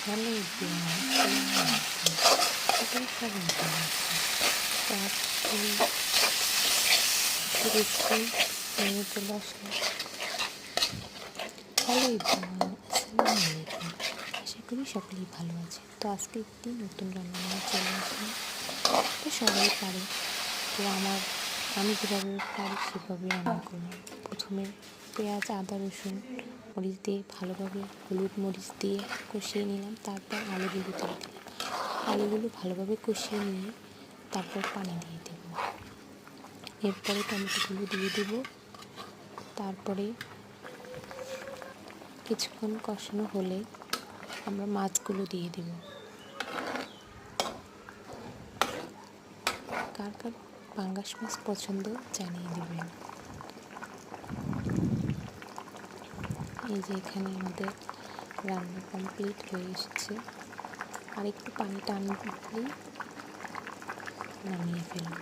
ভালো এটাই সবাই তারপরে নিয়ে চলে আসলাম। হ্যালো এভরিওয়ান, আসসালামু আলাইকুম। আশা করি সকলেই ভালো আছে। তো আজকে একটি নতুন রান্না নিয়ে চলে আসলাম। তো সবাই পারে, তো আমি যেভাবে পারি সেভাবে রান্না করলাম। প্রথমে পেঁয়াজ, আদা, রসুন, মরিচ দিয়ে ভালোভাবে হলুদ মরিচ দিয়ে কষিয়ে নিলাম। তারপর আলুগুলো দিয়ে দিলাম। আলুগুলো ভালোভাবে কষিয়ে নিয়ে তারপর পানি দিয়ে দেব। এরপরে টমেটোগুলো দিয়ে দেব। তারপরে কিছুক্ষণ কষানো হলে আমরা মাছগুলো দিয়ে দেব। কার কার পাঙ্গাস মাছ পছন্দ জানিয়ে দেবেন। এই যে এখানে আমাদের রান্না কমপ্লিট হয়ে এসেছে। আর একটু পানি টানলেই নামিয়ে ফেলব।